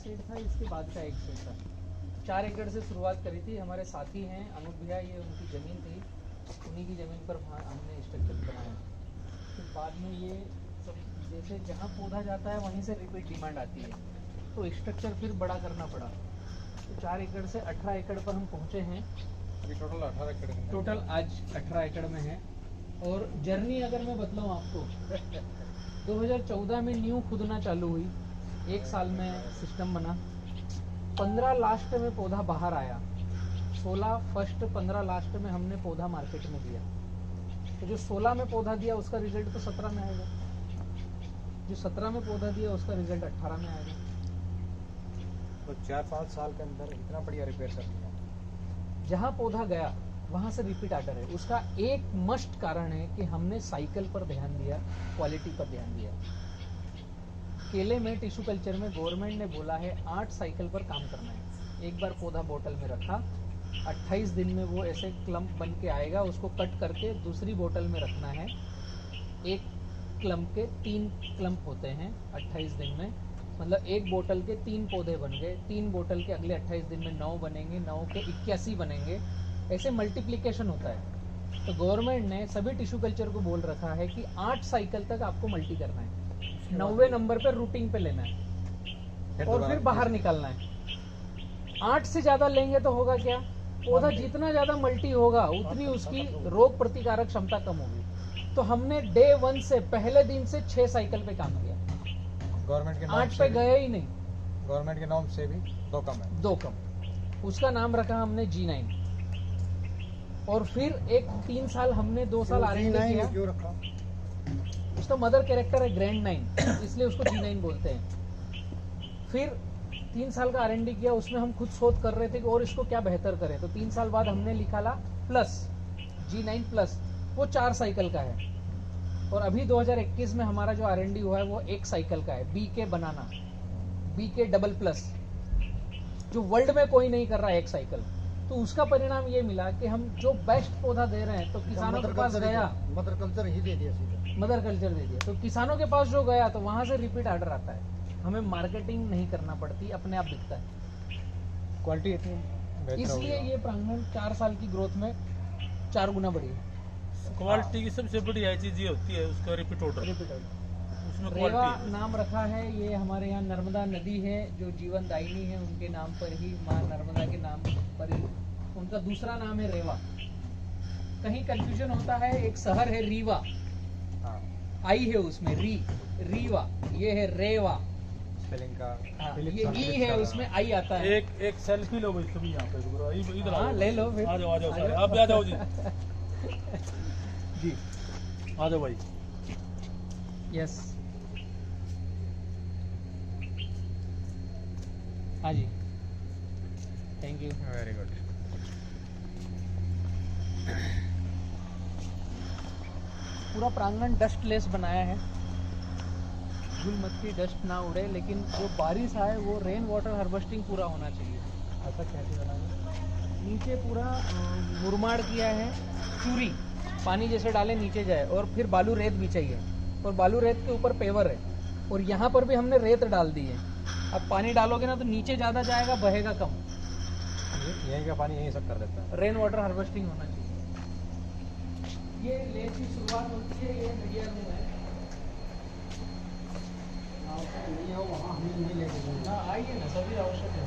Set था, इसके बाद का एक सेट था। 4 एकड़ से शुरुआत करी थी। हमारे साथी हैं अनूप भैया, ये उनकी ज़मीन थी, उन्हीं की ज़मीन पर हमने स्ट्रक्चर बनाया। फिर बाद में ये सब जैसे जहाँ पौधा जाता है वहीं से रिपीट डिमांड आती है, तो स्ट्रक्चर फिर बड़ा करना पड़ा। तो 4 एकड़ से 18 एकड़ पर हम पहुँचे हैं। अभी टोटल 18 एकड़ में, टोटल आज 18 एकड़ में है। और जर्नी अगर मैं बतलाऊँ आपको 2014 में न्यू खुदना चालू हुई, 1 साल में सिस्टम बना, 15 लास्ट में पौधा बाहर आया, 16 फर्स्ट 15 लास्ट में हमने पौधा मार्केट में दिया। तो जो 16 में पौधा दिया उसका रिजल्ट तो 17 में आएगा, जो 17 में पौधा दिया उसका रिजल्ट 18 में आएगा। तो 4-5 साल के अंदर इतना बढ़िया रिपेयर कर दिया। जहाँ पौधा गया वहाँ से रिपीट आर्डर है। उसका एक मस्ट कारण है कि हमने साइकिल पर ध्यान दिया, क्वालिटी पर ध्यान दिया। केले में टिश्यू कल्चर में गवर्नमेंट ने बोला है 8 साइकिल पर काम करना है। एक बार पौधा बोतल में रखा, 28 दिन में वो ऐसे क्लम्प बन के आएगा, उसको कट करके दूसरी बोतल में रखना है। एक क्लम्प के 3 क्लम्प होते हैं 28 दिन में, मतलब एक बोतल के 3 पौधे बन गए। 3 बोतल के अगले 28 दिन में 9 बनेंगे, 9 के 81 बनेंगे, ऐसे मल्टीप्लिकेशन होता है। तो गवर्नमेंट ने सभी टिश्यू कल्चर को बोल रखा है कि 8 साइकिल तक आपको मल्टी करना है, 9वें नंबर पे रूटिंग पे लेना है और फिर बाहर निकालना है। 8 से ज्यादा लेंगे तो होगा क्या, पौधा जितना ज्यादा मल्टी होगा उतनी उसकी रोग प्रतिकारक क्षमता कम होगी। तो हमने डे 1 से पहले दिन से 6 साइकिल पे काम किया, गवर्नमेंट के 8 पे गए ही नहीं। गवर्नमेंट के नॉर्म से भी 2 कम है, 2 कम। उसका नाम रखा हमने G9। और फिर एक 3 साल हमने 2 साल R&D किया। क्यों रखा? उसका मदर कैरेक्टर है ग्रैंड 9, इसलिए उसको G9 बोलते हैं। फिर 3 साल का R&D किया, उसमें हम खुद शोध कर रहे थे कि और इसको क्या बेहतर करें। तो 3 साल बाद हमने निकाला प्लस, G9 प्लस, वो 4 साइकिल का है। और अभी 2021 में हमारा जो R&D हुआ है वो 1 साइकिल का है, BK बनाना, BK डबल प्लस, जो वर्ल्ड में कोई नहीं कर रहा है 1 साइकिल। तो उसका परिणाम ये मिला कि हम जो बेस्ट पौधा दे रहे हैं, तो किसानों के पास गया, मदर कल्चर ही दे दिया सीधा, मदर कल्चर दे दिया, तो किसानों के पास जो गया तो वहां से रिपीट ऑर्डर आता है। हमें मार्केटिंग नहीं करना पड़ती, अपने आप बिकता है। क्वालिटी इतनी बेहतर हो इसलिए गई। ये प्रांगण 4 साल की ग्रोथ में 4 गुना बढ़ी है। क्वालिटी की सबसे बड़ी चीज ये होती है उसका रिपीट ऑर्डर, रिपीट ऑर्डर। उसमें रेवा क्वालिटी नाम रखा है, ये हमारे यहाँ नर्मदा नदी है जो जीवन दायिनी है, उनके नाम पर ही, माँ नर्मदा के नाम पर ही उनका दूसरा नाम है रेवा। कहीं कंफ्यूजन होता है, एक शहर है रीवा, हाँ, आई है उसमें रीवा, ये है रेवा। स्पेलिंग का हाँ, फिलिप्स ये और ई फिलिप्स है, का उसमें आई आता है। एक सेल्फी लो भाई सभी यहाँ पे गुरु, इधर हाँ, आओ, ले लो फिर। आ जाओ सारे, आप भी आ जाओ जी जी, आ जाओ भाई। यस, हाँ जी, थैंक यू। Very good. पूरा प्रांगण डस्टलेस बनाया है, धूल मक्खी डस्ट ना उड़े, लेकिन जो बारिश आए वो रेन वाटर हार्वेस्टिंग पूरा होना चाहिए। ऐसा कैसे बनाया? नीचे पूरा मुरमाड़ किया है, चूरी पानी जैसे डाले नीचे जाए, और फिर बालू रेत बिछाई है, और बालू रेत के ऊपर पेवर है, और यहाँ पर भी हमने रेत डाल दी है। अब पानी डालोगे ना तो नीचे ज़्यादा जाएगा, बहेगा कम। यहीं का पानी यहीं सब कर देता है। रेन वाटर हार्वेस्टिंग होना चाहिए। ये लेन की शुरुआत होती है, ये मीडिया रूम है। हाँ, आइए ना, सभी आवश्यक है।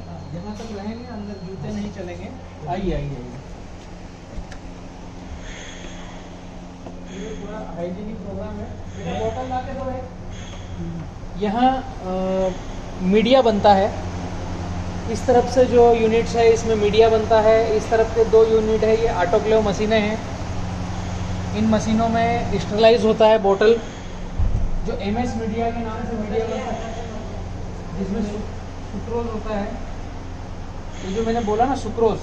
हाँ, यहाँ तक रहेंगे, अंदर जूते नहीं चलेंगे। आइए आइए आइए। ये पूरा हाइजीनिक प्रोग्राम है। मेरा बोतल ला के दो है। यहाँ मीडिया बनता है, इस तरफ से जो यूनिट्स है इसमें मीडिया बनता है, इस तरफ के 2 यूनिट है, ये ऑटोक्लेव मशीनें हैं। इन मशीनों में स्टरलाइज होता है बोतल, जो MS मीडिया के नाम से मीडिया बनता है, जिसमें सुक्रोज होता है। ये जो मैंने बोला ना सुक्रोज,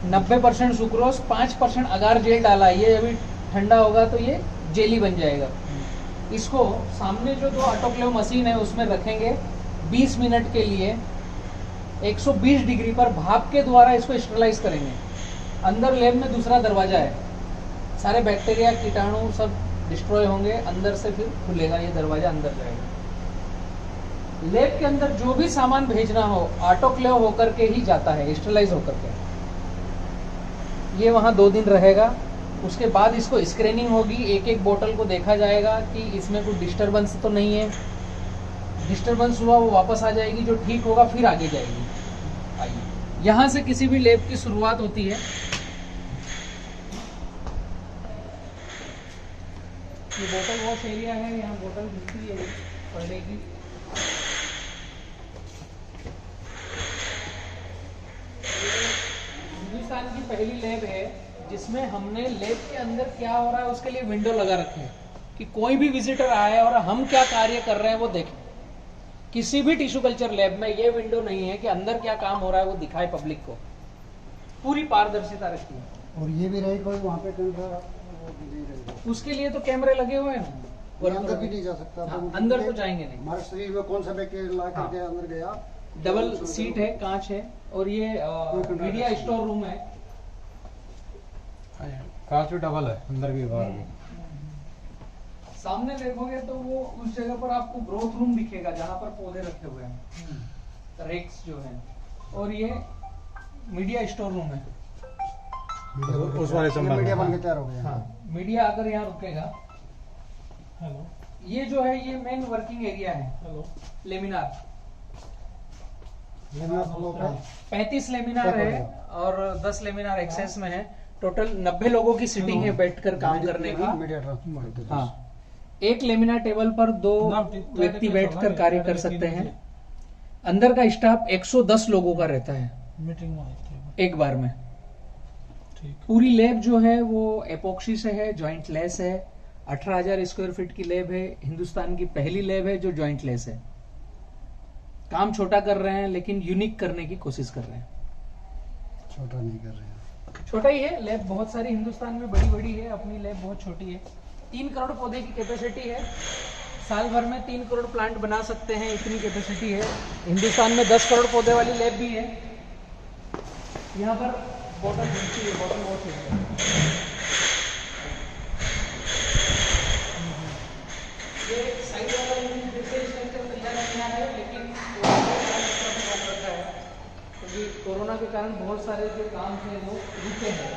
90% सुक्रोज, 5% अगार जेल डाला है। ये अभी ठंडा होगा तो ये जेली बन जाएगा। इसको सामने जो 2 ऑटोक्लेव मशीन है उसमें रखेंगे, 20 मिनट के लिए 120 डिग्री पर भाप के द्वारा इसको स्टरलाइज करेंगे। अंदर लैब में दूसरा दरवाजा है, सारे बैक्टीरिया कीटाणु सब डिस्ट्रॉय होंगे, अंदर से फिर खुलेगा ये दरवाजा, अंदर जाएगा। लैब के अंदर जो भी सामान भेजना हो ऑटोक्लेव होकर के ही जाता है, स्टरलाइज होकर के। ये वहाँ 2 दिन रहेगा, उसके बाद इसको स्क्रीनिंग होगी, एक एक बोतल को देखा जाएगा कि इसमें कोई डिस्टरबेंस तो नहीं है। डिस्टरबेंस हुआ वो वापस आ जाएगी, जो ठीक होगा फिर आगे जाएगी। आइए, यहाँ से किसी भी लैब की शुरुआत होती है। ये बोतल वॉश एरिया है, यहाँ बोतल बिकती है पड़ेगी। हिंदुस्तान की पहली लैब है जिसमें हमने लैब के अंदर क्या हो रहा है उसके लिए विंडो लगा रखे हैं कि कोई भी विजिटर आए और हम क्या कार्य कर रहे हैं वो देखें। किसी भी टिश्यू कल्चर लैब में ये विंडो नहीं है कि अंदर क्या काम हो रहा है वो दिखाए पब्लिक को। पूरी पारदर्शिता रखती है। और ये भी रही कोई वहाँ पे कैमरा वो भी नहीं रहेगा। उसके लिए तो कैमरे लगे हुए हैं। और अंदर भी नहीं जा सकता। हाँ, अंदर तो जाएंगे नहीं। हमारे शरीर में कौन सा बैक्टीरिया ला करके अंदर गया। डबल सीट है, कांच है, और ये मीडिया स्टोर रूम है। कांच भी डबल है, अंदर भी बाहर भी। सामने देखोगे तो वो उस जगह पर आपको ग्रोथ रूम दिखेगा जहाँ पर पौधे रखे हुए हैं, रेक्स जो है। और ये मीडिया स्टोर रूम है। उस वाले संभाल मीडिया बन के तैयार हो गया। हाँ, मीडिया अगर यहाँ रुकेगा। हेलो, ये जो है ये मेन वर्किंग एरिया है। हेलो, लेमिनार 35 लेमिनार लेमिनार है और 10 लेमिनार एक्सेस में है। टोटल 90 लोगों की सीटिंग है बैठकर काम करने की। हाँ, एक लेमिनार टेबल पर 2 व्यक्ति बैठकर कार्य कर सकते हैं। अंदर का स्टाफ 110 लोगों का रहता है मीटिंग में आए थे। एक बार में। ठीक। पूरी लैब जो है वो एपोक्सी से है, जॉइंट लेस है। 18,000 स्क्वायर फीट की लैब है। हिंदुस्तान की पहली लैब है जो जॉइंट लेस है। काम छोटा कर रहे हैं लेकिन यूनिक करने की कोशिश कर रहे हैं। छोटा नहीं कर रहे हैं। छोटा ही है लैब, बहुत सारी हिंदुस्तान में बड़ी बड़ी है, अपनी लैब बहुत छोटी है। 3 करोड़ पौधे की कैपेसिटी है। साल भर में 3 करोड़ प्लांट बना सकते हैं, इतनी कैपेसिटी है। हिंदुस्तान में 10 करोड़ पौधे वाली लैब भी है। यहाँ पर बॉटल मिलती है, बॉटल वॉश है। ये साइड वाला जैसे स्ट्रक्चर तैयार किया है, लेकिन रखा है क्योंकि कोरोना के कारण बहुत सारे जो काम थे वो रुके हैं।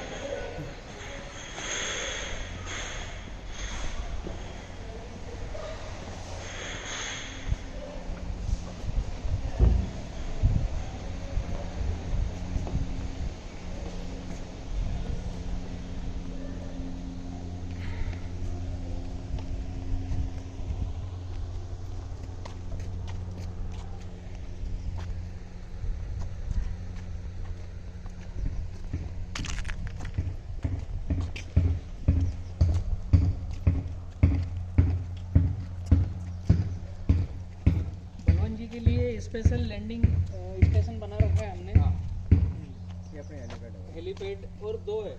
के लिए स्पेशल लैंडिंग स्टेशन बना रखा है हमने। ये अपने हेलीपैड है। हेलीपैड और 2 है,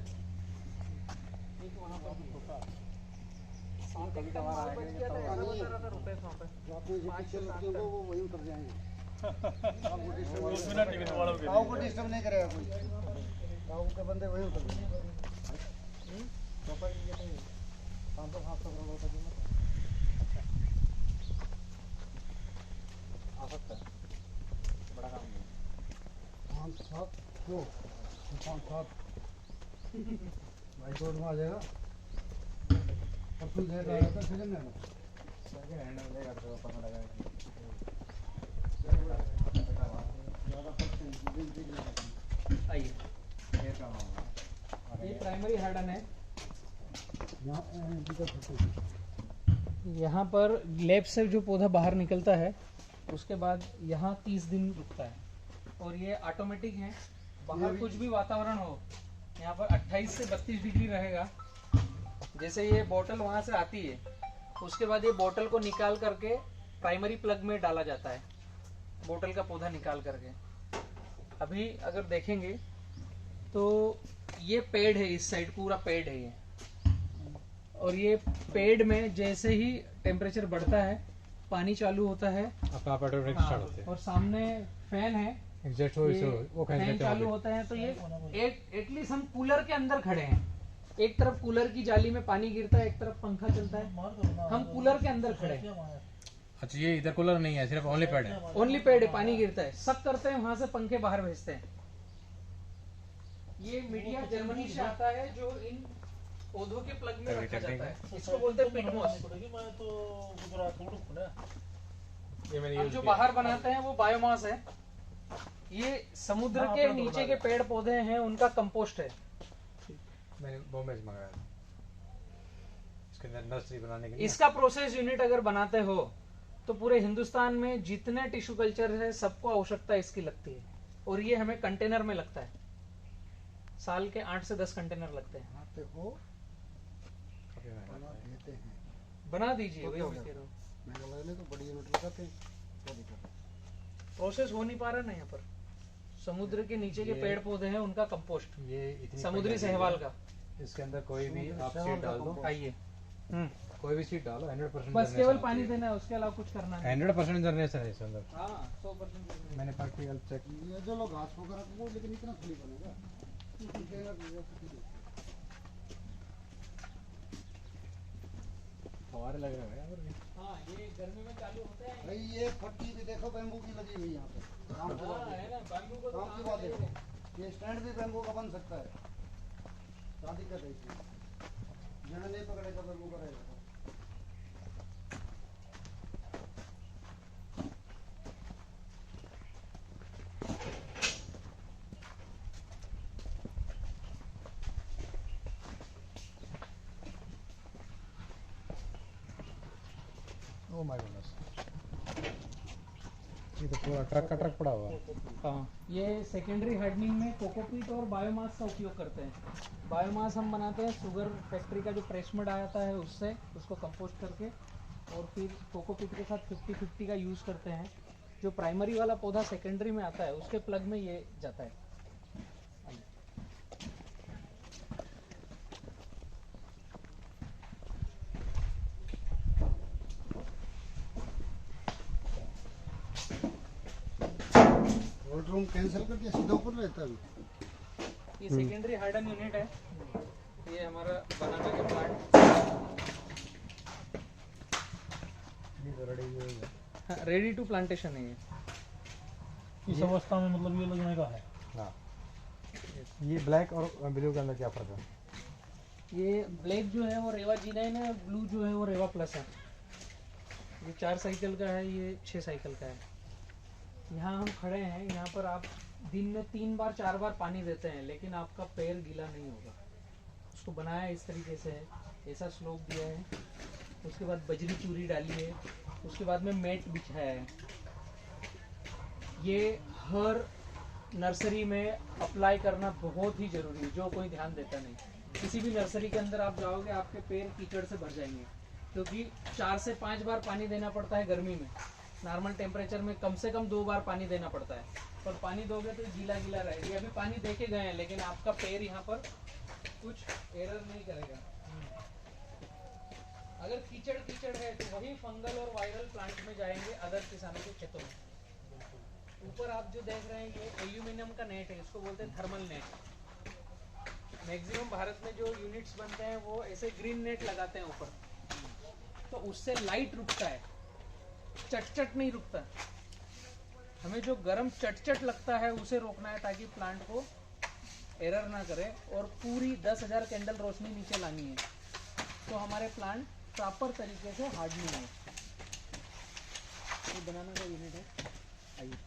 एक वहाँ पर छोटा। कभी कभार आएंगे तो आपने जो पीछे लोग जो वो वहीं उतर जाएंगे। आपको डिस्टर्ब उस बिना टिकट वालों के गाँव को डिस्टर्ब नहीं करेगा कोई। गाँव के बंदे वहीं उतर जाएंगे। आ सकता है, बड़ा काम नहीं। 5 7 2 5 7 भाई कोड में आ जाएगा। और तू देख रहा है तो फिर ना सर के हैंड में लेगा तो पता लगा आइए, ये काम होगा। ये प्राइमरी हार्डन है। यहाँ यहाँ पर लैब से जो पौधा बाहर निकलता है उसके बाद यहाँ 30 दिन रुकता है। और ये ऑटोमेटिक है, बाहर कुछ भी वातावरण हो यहाँ पर 28 से 32 डिग्री रहेगा। जैसे ये बोतल वहाँ से आती है उसके बाद ये बोतल को निकाल करके प्राइमरी प्लग में डाला जाता है, बोतल का पौधा निकाल करके। अभी अगर देखेंगे तो ये पेड़ है, इस साइड पूरा पेड़ है ये। और ये पेड़ में जैसे ही टेम्परेचर बढ़ता है पानी चालू होता है। अपना ऑटोमेटिक स्टार्ट होते हैं। और सामने फैन है, एग्जैक्ट वो ये वो फैन कहते चालू हैं। होता है तो ये एटलीस्ट हम कूलर के अंदर खड़े हैं। एक तरफ कूलर की जाली में पानी गिरता है, एक तरफ पंखा चलता है, हम कूलर के अंदर खड़े हैं। अच्छा ये इधर कूलर नहीं है, सिर्फ ओनली पैड है। ओनली पेड़ है, पानी गिरता है, सक करते हैं, वहां से पंखे बाहर भेजते हैं। ये मीडिया जर्मनी से आता है जो इन पौधों के प्लग में रखा जाता है, इसको बोलते हैं पिटमोस। ये मैंने अब यूज जो किया। बाहर बनाते हैं वो बायोमास है। ये समुद्र के नीचे के पेड़ पौधे हैं, उनका कंपोस्ट है। मैंने बॉम्बे से मंगाया था। इसके अंदर नर्सरी बनाने के लिए। इसका प्रोसेस यूनिट अगर बनाते हो तो पूरे हिंदुस्तान में जितने टिश्यू कल्चर है सबको आवश्यकता इसकी लगती है, और ये हमें कंटेनर में लगता है। साल के 8 से 10 कंटेनर लगते हैं। आते हो काफी महंगा बना है। देते हैं। बना दीजिए, तो वही क्या मैं हो कह रहा हूँ। महंगा लगने तो बड़ी यूनिट लगाते हैं, क्या दिक्कत है? प्रोसेस हो नहीं पा रहा ना यहाँ पर। समुद्र के नीचे के ये- पेड़ पौधे हैं, उनका कंपोस्ट, ये इतनी समुद्री पड़ी सहवाल है। का। इसके अंदर कोई भी समुद्री आप सहवाल सीड का डाल दो, कंपोस्ट। आइए, कोई भी सीड डालो 100% बस केवल पानी देना है, उसके अलावा कुछ करना नहीं। 100% जर्नेशन है इसके अंदर। हाँ 100%। मैंने प्रैक्टिकल चेक। ये जो लोग घास वगैरह को, लेकिन इतना थोड़ी बनेगा। फवारे लग रहे हैं यार। हाँ ये गर्मी में चालू होते हैं। भाई ये फट्टी भी देखो बैम्बू की लगी हुई यहाँ पे। काम की बात हाँ, है ना, बाम्बू को तो काम की काम बात है। देखो, ये स्टैंड भी बैम्बू का बन सकता है। क्या दिक्कत है इसमें? जड़ नहीं पकड़ेगा बैम्बू का रहेगा। ओह माय गॉडनेस, ये तो पूरा ट्रक का ट्रक पड़ा हुआ है। हाँ, ये सेकेंडरी हार्डनिंग में कोकोपीट और बायोमास का उपयोग करते हैं। बायोमास हम बनाते हैं शुगर फैक्ट्री का जो प्रेस मड आता है उससे, उसको कंपोस्ट करके, और फिर कोकोपीट के साथ 50-50 का यूज़ करते हैं। जो प्राइमरी वाला पौधा सेकेंडरी में आता है उसके प्लग में ये जाता है। रोड रूम कैंसिल करके सीधा ऊपर रहता है अभी। ये सेकेंडरी हार्डन यूनिट है। ये हमारा बनाना का प्लांट ये तो रेडी हो गया। रेडी टू प्लांटेशन है ये। इस अवस्था में मतलब ये लगने का है। हाँ, ये ब्लैक और ब्लू के अंदर क्या फर्क है? ये ब्लैक जो है वो रेवा G9 है, और ब्लू जो है वो रेवा प्लस है। ये 4 साइकिल का है, ये 6 साइकिल का है। यहाँ हम खड़े हैं, यहाँ पर आप दिन में 3 बार 4 बार पानी देते हैं, लेकिन आपका पैर गीला नहीं होगा। उसको बनाया इस तरीके से है, ऐसा स्लोप दिया है, उसके बाद बजरी चूरी डाली है, उसके बाद में मैट बिछाया है। ये हर नर्सरी में अप्लाई करना बहुत ही जरूरी है, जो कोई ध्यान देता नहीं। किसी भी नर्सरी के अंदर आप जाओगे, आपके पैर कीचड़ से भर जाएंगे, क्योंकि 4 से 5 बार पानी देना पड़ता है गर्मी में। नॉर्मल टेम्परेचर में कम से कम 2 बार पानी देना पड़ता है, पर पानी दोगे तो गीला गीला रहेगा। अभी पानी दे के गए हैं, लेकिन आपका पैर यहाँ पर कुछ एरर नहीं करेगा। अगर कीचड़ कीचड़ है तो वही फंगल और वायरल प्लांट में जाएंगे अदर किसानों के खेतों में। ऊपर आप जो देख रहे हैं ये एल्यूमिनियम का नेट है, इसको बोलते हैं थर्मल नेट। मैक्सिमम भारत में जो यूनिट्स बनते हैं वो ऐसे ग्रीन नेट लगाते हैं ऊपर, तो उससे लाइट रुकता है, चटचट नहीं रुकता। हमें जो गर्म चटचट लगता है उसे रोकना है, ताकि प्लांट को एरर ना करे, और पूरी 10,000 कैंडल रोशनी नीचे लानी है, तो हमारे प्लांट प्रॉपर तरीके से हार्डनिंग है। ये बनाना का यूनिट है। आइए,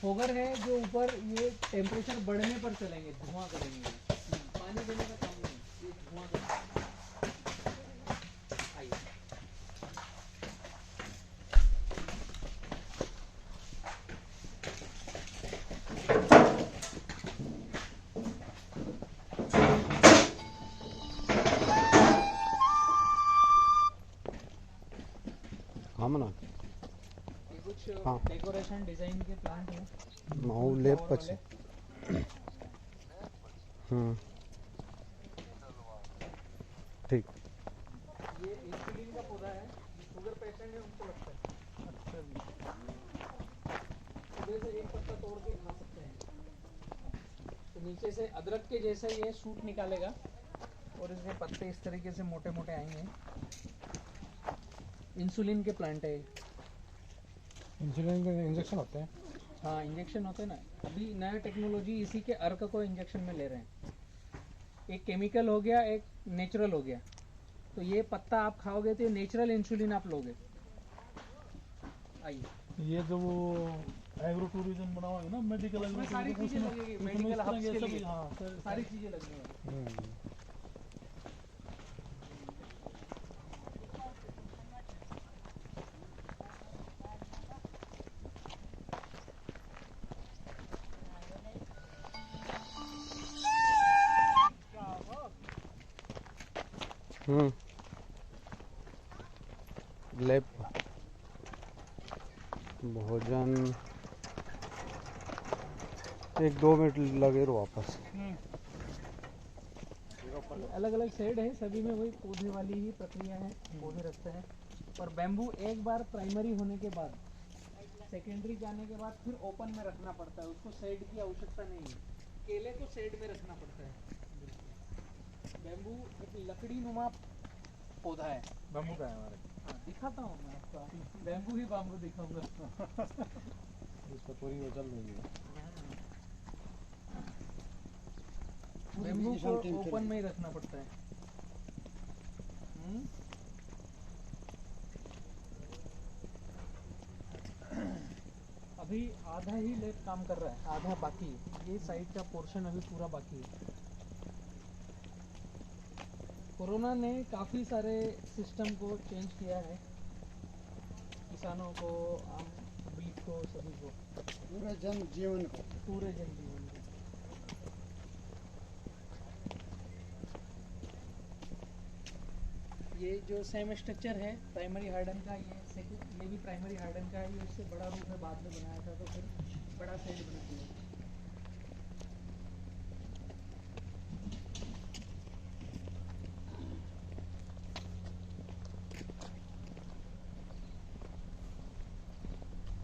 फोगर है जो ऊपर, ये टेम्परेचर बढ़ने पर चलेंगे, धुआं करेंगे। पानी देने का काम नहीं, ये धुआं करेंगे। आइए, हाँ मना ये कुछ हाँ। डेकोरेशन डिजाइन के प्लांट हैं। माहू लेप फ्लावर पछे वाले। ठीक। ये इंसुलिन का पौधा है, शुगर पेशेंट है उनको लगता है। सुबह से एक पत्ता तोड़ के खा सकते हैं। तो नीचे से अदरक के जैसे ये सूट निकालेगा, और इसके पत्ते इस तरीके से मोटे मोटे आएंगे। इंसुलिन के प्लांट है। इंसुलिन के इंजेक्शन होते हैं। हाँ इंजेक्शन होते हैं ना, अभी नया टेक्नोलॉजी इसी के अर्क को इंजेक्शन में ले रहे हैं। एक केमिकल हो गया, एक नेचुरल हो गया। तो ये पत्ता आप खाओगे तो नेचुरल इंसुलिन आप लोगे। आइए, ये जो वो एग्रो टूरिज्म बना हुआ है ना, मेडिकल इसमें सारी चीजें लगेगी, मेडिकल हब्स के लिए सारी चीजें लगेंगी। लेप भोजन 1-2 मिनट लगे रो वापस। अलग अलग शेड है, सभी में वही पौधे वाली ही प्रक्रिया है, पौधे रखते हैं। और बैम्बू एक बार प्राइमरी होने के बाद, सेकेंडरी जाने के बाद फिर ओपन में रखना पड़ता है, उसको शेड की आवश्यकता नहीं है। केले को शेड में रखना पड़ता है। बैम्बू एक लकड़ी नुमा पौधा है। बम्बू का है हमारे। हाँ, दिखाता हूँ मैं आपको, बैम्बू ही बैम्बू दिखाऊंगा। इस पर पूरी वो चल रही है। बैम्बू को ओपन में ही रखना पड़ता है। अभी आधा ही लेप काम कर रहा है, आधा बाकी है। ये साइड का पोर्शन अभी पूरा बाकी है। कोरोना ने काफ़ी सारे सिस्टम को चेंज किया है, किसानों को, आम पब्लिक को, सभी को, पूरे जन जीवन को। पूरे जनजीवन को। ये जो सेम स्ट्रक्चर है प्राइमरी हार्डन का, ये भी प्राइमरी हार्डन का है। ये इससे बड़ा रूप है, बाद में बनाया था तो फिर बड़ा सेट बना दिया।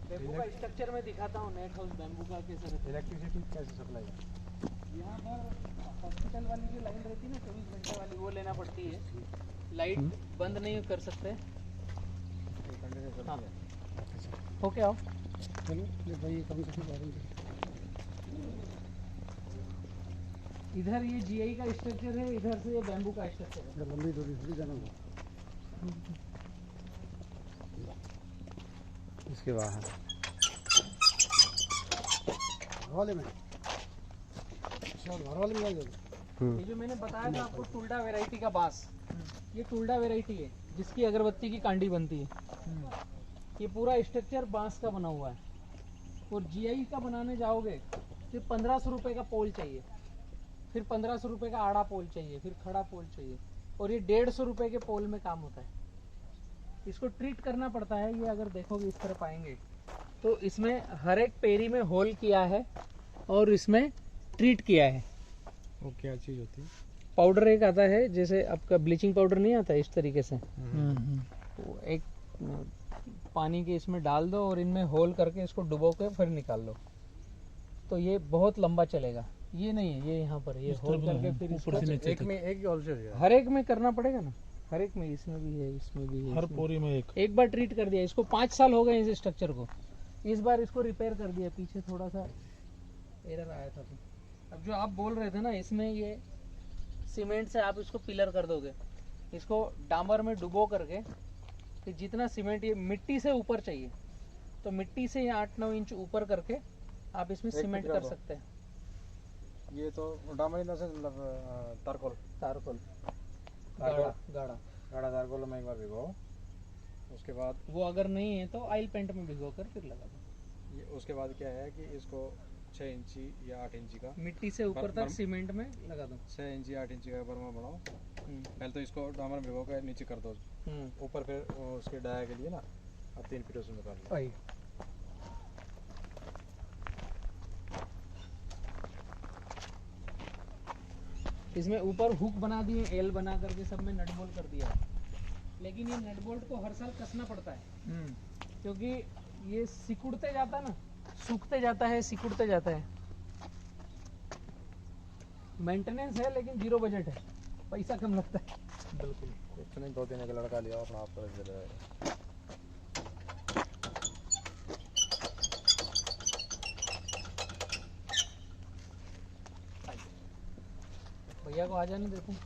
बैम्बू का स्ट्रक्चर में दिखाता हूँ, नेट हाउस बैम्बू का कैसे रहता है। इलेक्ट्रिसिटी कैसे सप्लाई है? यहाँ पर हॉस्पिटल वाली जो लाइन रहती है ना 24 घंटे वाली, वो लेना पड़ती है। लाइट बंद नहीं कर सकते। हाँ ओके आओ। चलो ये भाई कम से कम इधर ये जीआई का स्ट्रक्चर है, इधर से ये बैम्बू का स्ट्रक्चर है। लंबी दूरी थोड़ी जाना होगा। इसके बाहर वाले में घर वाले में ये जो मैंने बताया था आपको टुल्डा वैरायटी का बांस, ये टुल्डा वैरायटी है जिसकी अगरबत्ती की कांडी बनती है। ये पूरा स्ट्रक्चर बांस का बना हुआ है। और जीआई का बनाने जाओगे फिर 1500 रुपये का पोल चाहिए, फिर 1500 रुपये का आड़ा पोल चाहिए, फिर खड़ा पोल चाहिए। और ये 150 रुपये के पोल में काम होता है। इसको ट्रीट करना पड़ता है। ये अगर देखोगे इस तरह पाएंगे तो इसमें हर एक पेरी में होल किया है और इसमें ट्रीट किया है। वो क्या चीज़ होती है? पाउडर एक आता है, जैसे आपका ब्लीचिंग पाउडर नहीं आता इस तरीके से, तो एक पानी के इसमें डाल दो और इनमें होल करके इसको डुबो के फिर निकाल लो, तो ये बहुत लंबा चलेगा। ये नहीं है, ये यहाँ पर ये होल करके फिर इसको एक में एक ही ऑल्सर है। हर एक में करना पड़ेगा ना, हर एक में, इसमें भी है, इसमें भी है, हर इसमें। पोरी में एक बार ट्रीट कर दिया इसको, 5 साल हो गए इस स्ट्रक्चर को। इस बार इसको रिपेयर कर दिया, पीछे थोड़ा सा एरर आया था। तो अब जो आप बोल रहे थे ना, इसमें ये सीमेंट से आप इसको पिलर कर दोगे, इसको डामर में डुबो करके, फिर जितना सीमेंट ये मिट्टी से ऊपर चाहिए तो मिट्टी से 8-9 इंच ऊपर करके आप इसमें सीमेंट कर सकते हैं। ये तो डामर इन द सेंस मतलब तारकोल तारकोल तारकोल गाढ़ा गाढ़ा तारकोल में एक बार भिगो, उसके बाद वो अगर नहीं है तो ऑयल पेंट में भिगो कर फिर लगा दो। ये उसके बाद क्या है कि इसको 6 इंची या 8 इंची का मिट्टी से ऊपर तक सीमेंट में लगा दो। 6 इंची 8 इंची का बर्मा बनाओ। पहले तो इसको डामर में भिगो कर नीचे कर दो, ऊपर फिर उसके डाया के लिए ना अब 3 फीट उसमें निकाल लो। इसमें ऊपर हुक बना दिए, एल बना करके सब में नट बोल्ट कर दिया। लेकिन ये नट बोल्ट को हर साल कसना पड़ता है, क्योंकि ये सिकुड़ते जाता है ना, सूखते जाता है, सिकुड़ते जाता है। मेंटेनेंस है लेकिन 0 बजट है। पैसा कम लगता है। बिल्कुल कुछ नहीं, 2 दिन का लड़का लिया अपना आप कर दे रहा है। भैया को आ जाने देते हैं।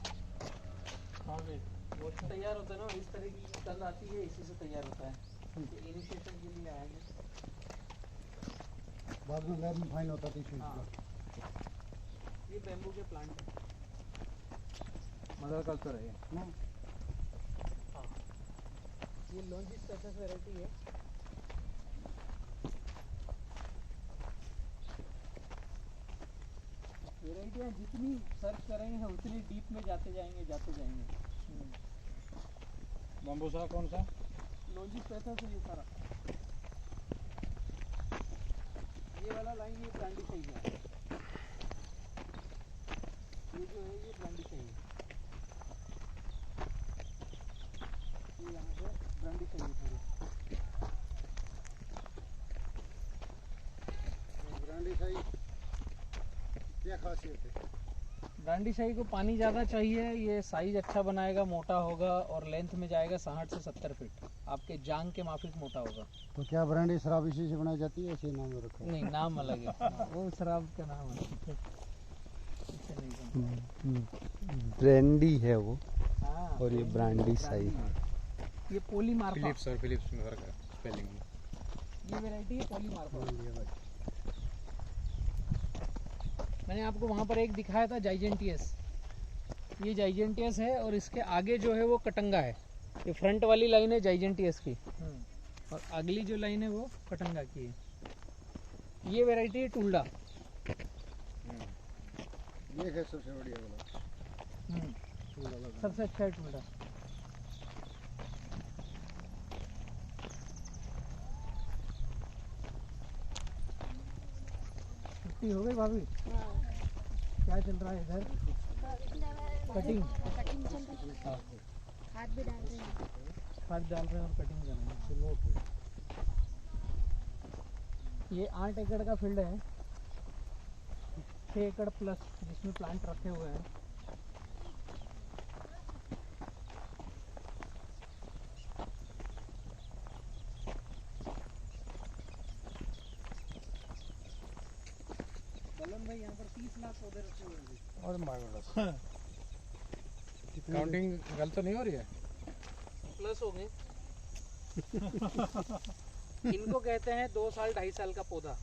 हाँ भाई वो तैयार होता है ना, इस तरह की कल आती है, इसी से तैयार होता है। इनिशिएशन के लिए आएंगे, बाद में लैब में फाइन होता टिश्यू हाँ। ये बेम्बू के प्लांट है। मदर कल्चर है ये। हाँ ये लॉन्जिस स्पेसिस वैरायटी है। वेराइटियाँ जितनी सर्च करेंगे हम उतनी डीप में जाते जाएंगे। बम्बूसा कौन सा? लॉन्जिस स्पेसिस है ये सारा। ये वाला लाइन ये ब्रांडी चाहिए, ये जो है ये ब्रांडी चाहिए, ये यहाँ से ब्रांडी चाहिए पूरे। ब्रांडी शाही क्या खासियत है? ब्रांडी शाही को पानी ज़्यादा चाहिए, ये साइज अच्छा बनाएगा, मोटा होगा और लेंथ में जाएगा 60 से 70 फीट, आपके जांग के माफिक मोटा होगा। तो क्या ब्रांडी शराब इसी से बनाई जाती है, ऐसे नाम रखा है? नहीं नाम अलग है, वो शराब का नाम है, इससे नहीं बनता। ब्रांडी है वो, हाँ, और ये ब्रांडी शाही। ये पोलीमार्फा, फिलिप्स और फिलिप्स में फर्क है स्पेलिंग में। ये वैरायटी है पोलीमार्फा। मैंने आपको वहाँ पर एक दिखाया था जाइजेंटियस, ये जाइजेंटियस है और इसके आगे जो है वो कटंगा है। ये फ्रंट वाली लाइन है जाइजेंटियस की और अगली जो लाइन है वो कटंगा की है। ये वैरायटी है टुल्डा। ये है सबसे बढ़िया वाला, सबसे अच्छा है टुल्डा। छुट्टी हो गई भाभी? क्या चल रहा है इधर? कटिंग खाद भी डाल रहे हैं। खाद डाल रहे हैं और कटिंग कर रहे हैं। ये 8 एकड़ का फील्ड है, 6 एकड़ प्लस जिसमें प्लांट रखे हुए हैं। बलन भाई यहाँ पर 30 लाख पौधे रखे हुए हैं। और माय गॉड, काउंटिंग गलत तो नहीं हो रही है? प्लस हो गए। इनको कहते हैं 2 साल 2.5 साल का पौधा।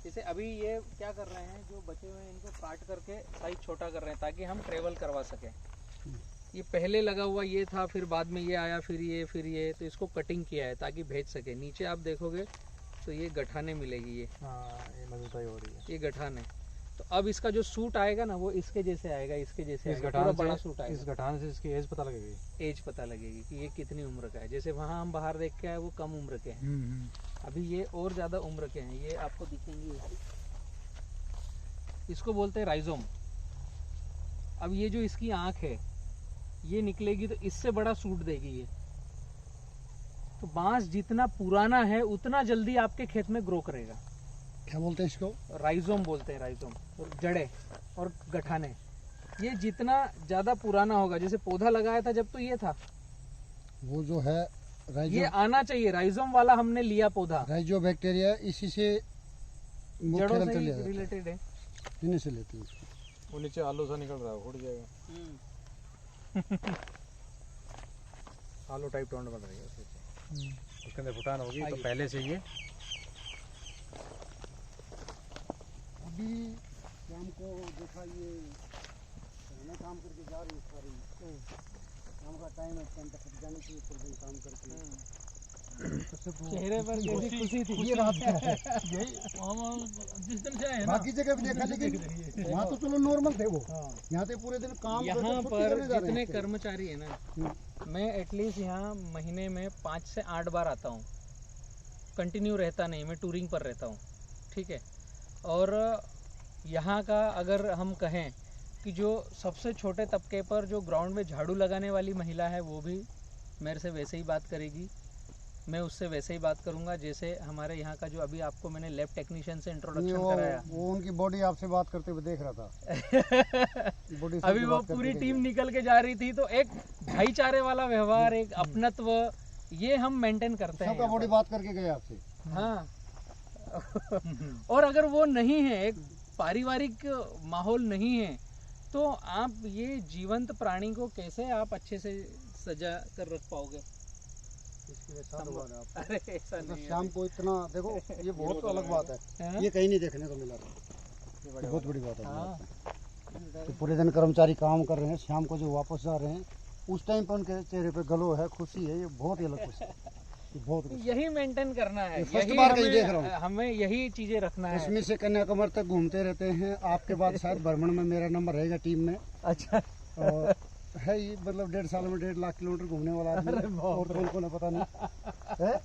जैसे अभी ये क्या कर रहे हैं, जो बचे हुए हैं इनको काट करके साइज छोटा कर रहे हैं ताकि हम ट्रेवल करवा सकें। ये पहले लगा हुआ ये था, फिर बाद में ये आया, फिर ये, तो इसको कटिंग किया है ताकि भेज सके। नीचे आप देखोगे तो ये गठाने मिलेगी, ये मजबूताई हो रही है। ये गठान है। तो अब इसका जो सूट आएगा ना वो इसके जैसे आएगा, इसके जैसे इस आएगा, गठान पूरा से, बड़ा सूट आएगा। इस गठान से इसकी एज पता लगेगी। एज पता लगेगी कि ये कितनी उम्र का है। जैसे वहाँ हम बाहर देख के आए वो कम उम्र के हैं, अभी ये और ज़्यादा उम्र के हैं। ये आपको दिखेंगे, इसको बोलते हैं राइजोम। अब ये जो इसकी आँख है ये निकलेगी तो इससे बड़ा सूट देगी ये। तो बांस जितना पुराना है उतना जल्दी आपके खेत में ग्रो करेगा। क्या बोलते हैं इसको? राइजोम बोलते हैं, राइजोम। और जड़े और गठाने, ये जितना ज़्यादा पुराना होगा, जैसे पौधा लगाया था जब तो ये था, वो जो है ये आना चाहिए। राइजोम वाला हमने लिया पौधा, राइजो बैक्टीरिया, इसी से जड़ों से रिलेटेड है। इन्हीं से लेते हैं इसको। वो नीचे आलू सा निकल रहा है, उड़ जाएगा। आलू टाइप टोंड बन रही है उसके अंदर फुटान होगी तो पहले से ये। अभी शाम को देखा ये मैं काम करके जा रही हूँ, सारी काम का टाइम है, टाइम तक जाने के लिए पूरे दिन काम करके चेहरे पर कैसी खुशी थी। ये रात का है। जिस दिन से आए ना, बाकी जगह भी देखा, लेकिन वहाँ तो चलो नॉर्मल थे वो, यहाँ पे पूरे दिन काम यहाँ करके छुट्टी पर करने जा रहे जितने हैं। कर्मचारी है ना, मैं एटलीस्ट यहाँ महीने में 5 से 8 बार आता हूँ। कंटिन्यू रहता नहीं, मैं टूरिंग पर रहता हूँ, ठीक है। और यहाँ का अगर हम कहें कि जो सबसे छोटे तबके पर जो ग्राउंड में झाड़ू लगाने वाली महिला है वो भी मेरे से वैसे ही बात करेगी। मैं उससे वैसे ही बात करूंगा जैसे हमारे यहाँ का जो अभी आपको मैंने लैब टेक्नीशियन से नहीं, इंट्रोडक्शन वो कराया। वो उनकी बॉडी आपसे बात करते हुए देख रहा था। बॉडी से अभी वो बात करते पूरी देख टीम रहा निकल के जा रही थी, तो एक भाईचारे वाला व्यवहार, एक अपनत्व, ये हम मेंटेन करते था। हैं सबका यहाँ बॉडी पर। बात करके गए आपसे। हाँ और अगर वो नहीं है, एक पारिवारिक माहौल नहीं है, तो आप ये जीवंत प्राणी को कैसे आप अच्छे से सजा कर रख पाओगे? इसके लिए साधुवाद है आपको। अरे ऐसा मतलब नहीं है। शाम को इतना देखो, ये बहुत अलग बात है, हाँ? ये कहीं नहीं देखने को मिला। ये बहुत बड़ी बात है। हाँ। तो पूरे दिन कर्मचारी काम कर रहे हैं, शाम को जो वापस जा रहे हैं, उस टाइम पर उनके चेहरे पे ग्लो है, खुशी है, ये बहुत ही अलग खुशी है। ये बहुत खुशी। यही मेंटेन करना है, ये फर्स्ट यही बार कहीं देख रहा हूँ। हमें यही चीजें रखना है। कश्मीर से कन्याकुमारी तक घूमते रहते हैं, आपके बाद शायद भ्रमण में मेरा नंबर रहेगा टीम में। अच्छा और है ये मतलब 1.5 साल में 1.5 लाख किलोमीटर घूमने वाला आदमी अरे है, बाप और कौन कौन है पता नहीं है।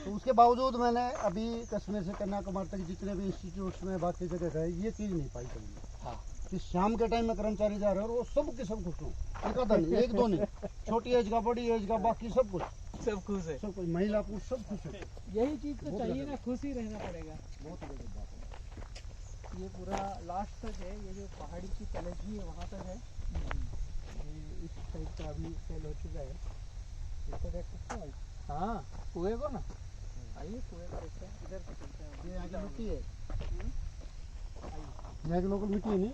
तो उसके बावजूद मैंने अभी कश्मीर से कन्याकुमारी तक जितने भी इंस्टीट्यूट्स में बाकी जगह गए, ये चीज़ नहीं पाई कभी। हाँ। कि शाम के टाइम में कर्मचारी जा रहे हैं और वो सब के सब खुश हों, एक आधा नहीं, एक दो नहीं, छोटी एज का, बड़ी एज का, बाकी सब कुछ, सब खुश है। सब कुछ, महिला पुरुष सब खुश है। यही चीज तो बहुत चाहिए गजब। ना, खुश ही रहना पड़ेगा। बहुत ही गजब बात है। ये पूरा लास्ट तक है, ये जो पहाड़ी की तलहटी है वहाँ तक है। ये इस साइड का अभी सेल हो चुका है। इसको देख सकते हो? हाँ, कुएं को ना, आइए कुएं का देखते हैं, इधर से चलते हैं। ये यहाँ की मिट्टी है, यहाँ की लोकल मिट्टी है नहीं।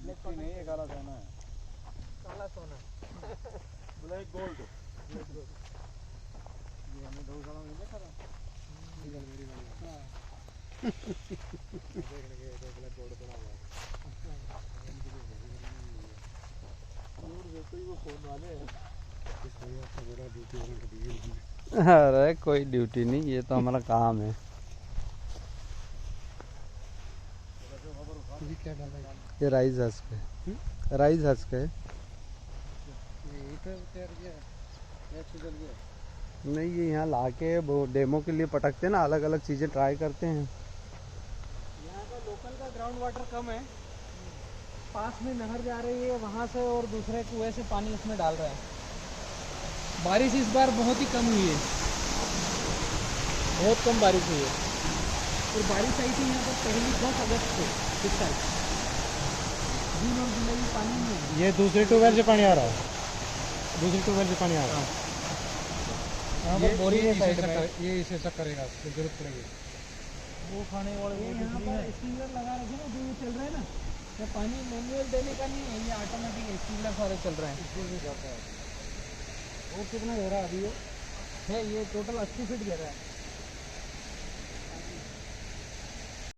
मिट्टी नहीं है, काला सोना है। काला सोना, ब्लैक गोल्ड। ये हमें गौशाला में देखा था। देखने के तो ब्लैक गोल्ड बना हुआ है। अरे कोई ड्यूटी नहीं, ये तो हमारा काम है। ये क्या डाला है? ये राइस हस्क है, राइस हस्क है। ये हीटर तैयार किया है, एक से जल गया। नहीं, ये यहाँ लाके वो डेमो के लिए पटकते हैं ना, अलग अलग चीज़ें ट्राई करते हैं। यहाँ का लोकल का ग्राउंड वाटर कम है, पास में नहर जा रही है वहाँ से, और दूसरे कुएं से पानी उसमें डाल रहे हैं। बारिश इस बार बहुत ही कम हुई है, बहुत कम बारिश हुई है। और बारिश आई थी यहाँ पर पहली 10 अगस्त को इस साल। जून और जुलाई में पानी नहीं है। ये दूसरे ट्यूबवेल से पानी आ रहा है, दूसरे ट्यूबवेल से पानी आ रहा है। यहाँ पर बोरी है साइड में, ये इसे सब करेगा, जरूरत पड़ेगी। वो खाने वाले ये यहाँ पर स्प्रिंकलर लगा रखे ना, जो ये चल रहे हैं ना, ये पानी मैनुअल देने का नहीं है, ये ऑटोमेटिक स्प्रिंकलर सारे चल रहे हैं। वो कितना गहरा अभी है ये टोटल 80 फीट गहरा है।